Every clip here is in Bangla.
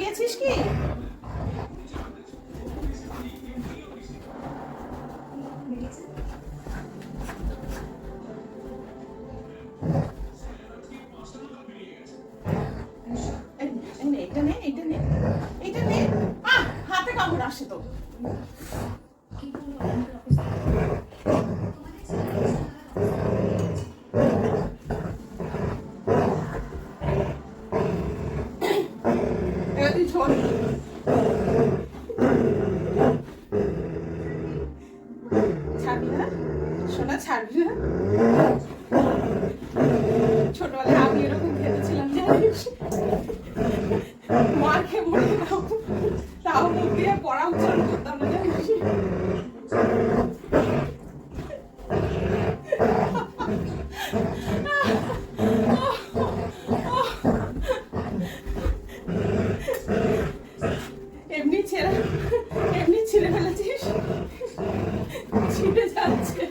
লাগিয়েছিস কি? হাতে কামড় আসে তো। ছাড়বি না সোনা, ছাড়বি না। ছোটবেলায় আমি এরকম খেতেছিলাম জানিস, মার খেয়ে মরে যেতাম, তাও মুখ দিয়ে পড়া উচ্চারণ করতাম না জানিস। এমনি ছিঁড়ে ফেলেছিস, ছিঁড়ে যাচ্ছে।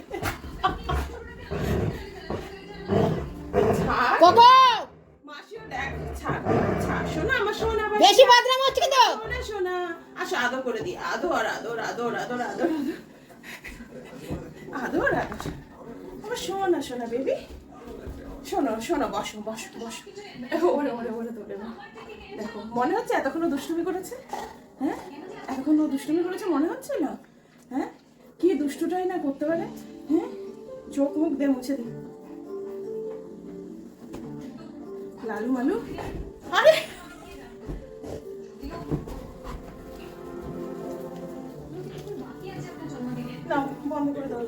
মাসিও দেখ, ছাড় ছাড় সোনা, আমার সোনা বেশি বাদরাম হচ্ছে তো। সোনা সোনা, আসো আদর করে দিই, আদর আদর আদর আদর আদর আদর আদর, আমার সোনা সোনা বেবি। শোনো শোনো, বসো বসো বসো। ওরে ওরে ওরে তোলে না। দেখো মনে হচ্ছে এতক্ষণ দুষ্টুমি করেছে, হ্যাঁ এতক্ষণ দুষ্টুমি করেছে মনে হচ্ছে না? হ্যাঁ কি দুষ্টুটাই না করতে পারে, হ্যাঁ চোখ মুখ দিয়ে মুছে দিই। লালু মালু, আরে না বন্ধ করে দাও।